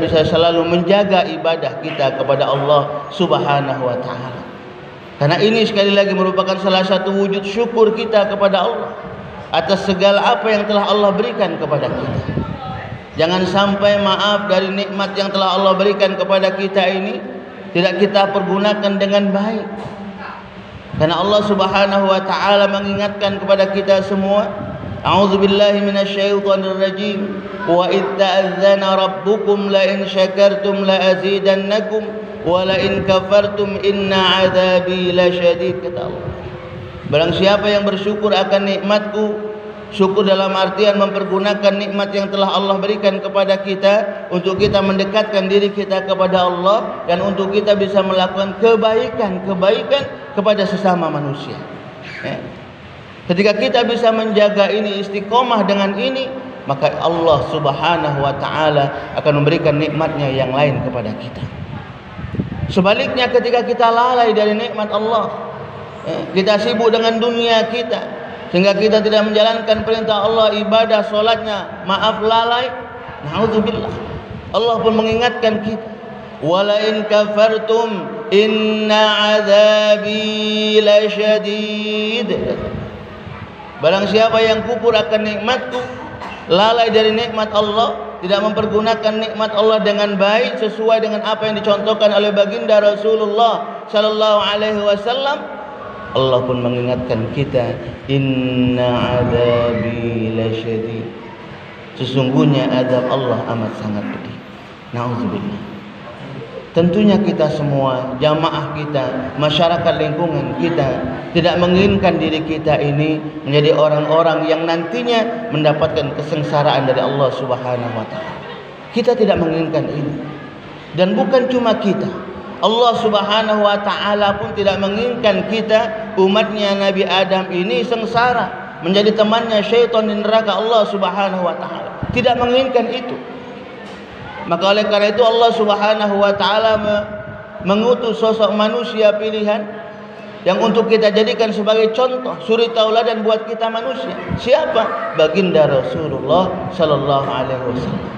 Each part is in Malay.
bisa selalu menjaga ibadah kita kepada Allah Subhanahu wa taala. Karena ini sekali lagi merupakan salah satu wujud syukur kita kepada Allah atas segala apa yang telah Allah berikan kepada kita. Jangan sampai maaf dari nikmat yang telah Allah berikan kepada kita ini tidak kita pergunakan dengan baik. Karena Allah Subhanahu wa taala mengingatkan kepada kita semua, a'udzubillahi minasyaitonir rajim, wa id ta'adzana rabbukum la in syakartum la azidannakum wa la in kafartum inna 'adzabi lasyadid, kata Allah. Barang siapa yang bersyukur akan nikmatku, syukur dalam artian mempergunakan nikmat yang telah Allah berikan kepada kita untuk kita mendekatkan diri kita kepada Allah dan untuk kita bisa melakukan kebaikan kepada sesama manusia. Ketika kita bisa menjaga ini, istiqomah dengan ini, maka Allah Subhanahu wa taala akan memberikan nikmatnya yang lain kepada kita. Sebaliknya, ketika kita lalai dari nikmat Allah, kita sibuk dengan dunia kita sehingga kita tidak menjalankan perintah Allah, ibadah, solatnya, maaf lalai, na'udzubillah. Allah pun mengingatkan kita, wala in kafartum inna 'adzabi lasyadid. Barang siapa yang kufur akan nikmatku, lalai dari nikmat Allah, tidak mempergunakan nikmat Allah dengan baik sesuai dengan apa yang dicontohkan oleh baginda Rasulullah sallallahu alaihi wasallam, Allah pun mengingatkan kita, inna 'adzabi lasyadid. Sesungguhnya azab Allah amat sangat pedih. Nauzubillah. Tentunya kita semua, jamaah kita, masyarakat lingkungan kita tidak menginginkan diri kita ini menjadi orang-orang yang nantinya mendapatkan kesengsaraan dari Allah Subhanahu wa taala. Kita tidak menginginkan ini. Dan bukan cuma kita, Allah Subhanahu wa taala pun tidak menginginkan kita, umatnya Nabi Adam ini sengsara, menjadi temannya syaitan di neraka Allah Subhanahu wa taala. Tidak menginginkan itu. Maka oleh karena itu Allah Subhanahu wa taala mengutus sosok manusia pilihan yang untuk kita jadikan sebagai contoh, suri tauladan buat kita manusia. Siapa? Baginda Rasulullah sallallahu alaihi wasallam.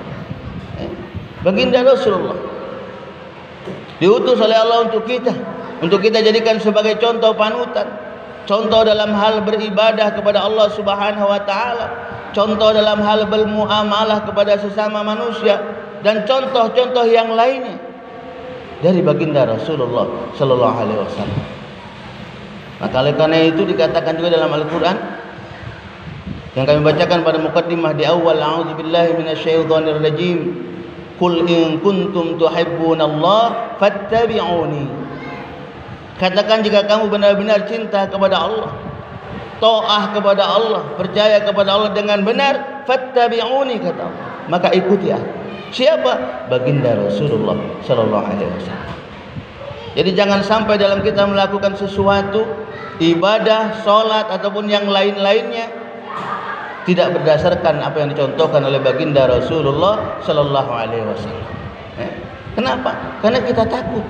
Baginda Rasulullah diutus oleh Allah untuk kita jadikan sebagai contoh panutan, contoh dalam hal beribadah kepada Allah Subhanahu wa taala, contoh dalam hal bermuamalah kepada sesama manusia, dan contoh-contoh yang lainnya dari baginda Rasulullah sallallahu alaihi wasallam. Maka oleh karena itu dikatakan juga dalam Al-Qur'an yang kami bacakan pada mukaddimah di awal, a'udzubillahi minasyaitonir rajim, qul in kuntum tuhibbunallah fattabi'uni. Katakan jika kamu benar-benar cinta kepada Allah, taat kepada Allah, percaya kepada Allah dengan benar, fattabi'uni, kata Allah, maka ikuti aku. Siapa? Baginda Rasulullah sallallahu alaihi wasallam. Jadi jangan sampai dalam kita melakukan sesuatu ibadah, salat ataupun yang lain-lainnya tidak berdasarkan apa yang dicontohkan oleh baginda Rasulullah sallallahu alaihi wasallam. Kenapa? Karena kita takut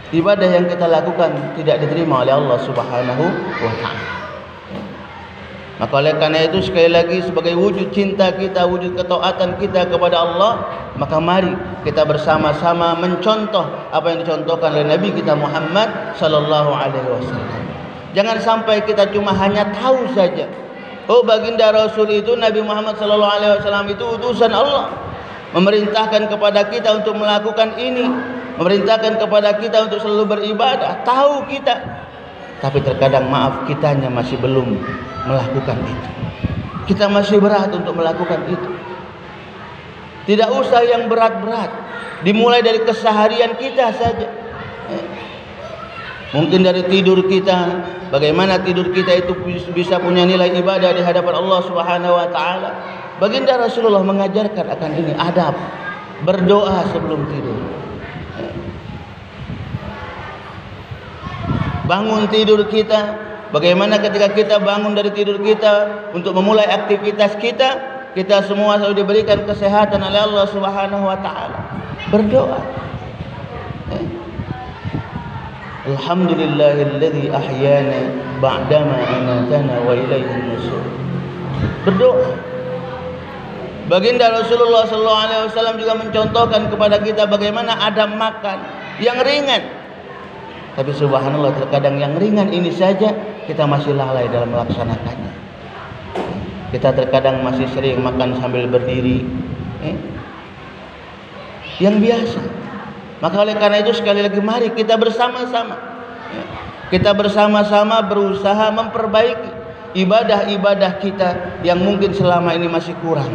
ibadah yang kita lakukan tidak diterima oleh Allah Subhanahu wa taala. Maka oleh karena itu sekali lagi sebagai wujud cinta kita, wujud ketaatan kita kepada Allah, maka mari kita bersama-sama mencontoh apa yang dicontohkan oleh Nabi kita Muhammad sallallahu alaihi wasallam. Jangan sampai kita cuma hanya tahu saja, oh baginda Rasul itu, Nabi Muhammad sallallahu alaihi wasallam itu utusan Allah, memerintahkan kepada kita untuk melakukan ini, memerintahkan kepada kita untuk selalu beribadah. Tahu kita, tapi terkadang maaf kitanya masih belum melakukan itu. Kita masih berat untuk melakukan itu. Tidak usah yang berat-berat, dimulai dari keseharian kita saja. Mungkin dari tidur kita, bagaimana tidur kita itu bisa punya nilai ibadah di hadapan Allah Subhanahu wa taala. Baginda Rasulullah mengajarkan akan ini, adab berdoa sebelum tidur. Bangun tidur kita, bagaimana ketika kita bangun dari tidur kita untuk memulai aktivitas kita, kita semua selalu diberikan kesehatan oleh Allah Subhanahu wa taala. Berdoa. Alhamdulillahilladzi ahyana ba'dama amatana wa ilaihin nusyur. Berdoa. Baginda Rasulullah SAW juga mencontohkan kepada kita bagaimana adab makan yang ringan. Tapi subhanallah, terkadang yang ringan ini saja kita masih lalai dalam melaksanakannya. Kita terkadang masih sering makan sambil berdiri, yang biasa. Maka oleh karena itu sekali lagi mari kita bersama-sama, kita bersama-sama berusaha memperbaiki ibadah-ibadah kita yang mungkin selama ini masih kurang.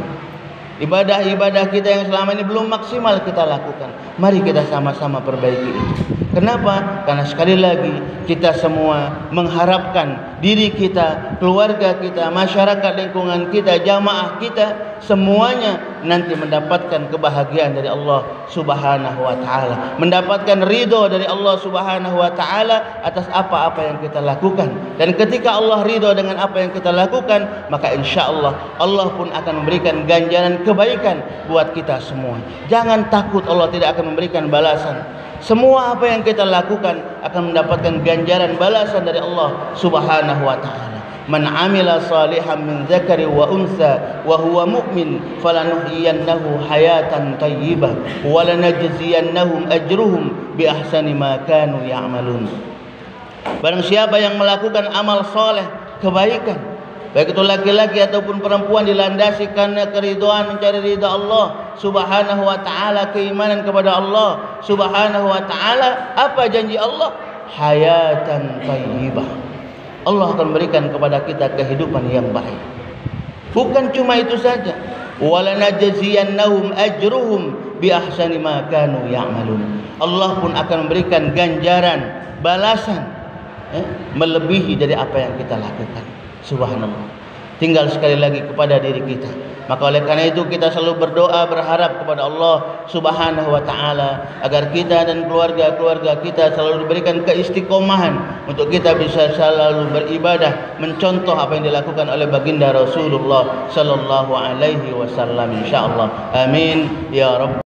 Ibadah-ibadah kita yang selama ini belum maksimal kita lakukan. Mari kita sama-sama perbaiki itu. Kenapa? Karena sekali lagi kita semua mengharapkan diri kita, keluarga kita, masyarakat lingkungan kita, jamaah kita, semuanya nanti mendapatkan kebahagiaan dari Allah Subhanahu wa taala, mendapatkan ridho dari Allah Subhanahu wa taala atas apa-apa yang kita lakukan. Dan ketika Allah ridho dengan apa yang kita lakukan, maka insyaallah Allah pun akan memberikan ganjaran kebaikan buat kita semua. Jangan takut Allah tidak akan memberikan balasan. Semua apa yang kita lakukan akan mendapatkan ganjaran balasan dari Allah Subhanahu wa taala. Man 'amila salihan min dzakari wa unsa wa huwa mu'min falanuhyiyannahu hayatan thayyibah wa lanajziyannahum ajruhum bi ahsani ma kanu ya'malun. Barang siapa yang melakukan amal saleh, kebaikan, baik itu laki-laki ataupun perempuan, dilandasi karena keridhaan, mencari ridha Allah Subhanahu wa taala, keimanan kepada Allah Subhanahu wa taala, apa janji Allah? Hayatan thayyibah. Allah akan berikan kepada kita kehidupan yang baik. Bukan cuma itu saja, walanajziyannahum ajruhum bi ahsani ma kanu ya'malun. Allah pun akan memberikan ganjaran, balasan melebihi dari apa yang kita lakukan. Subhanallah. Tinggal sekali lagi kepada diri kita. Maka oleh karena itu kita selalu berdoa, berharap kepada Allah Subhanahu wa taala agar kita dan keluarga-keluarga kita selalu diberikan keistiqomahan untuk kita bisa selalu beribadah mencontoh apa yang dilakukan oleh baginda Rasulullah sallallahu alaihi wasallam, insyaallah. Amin ya rabbal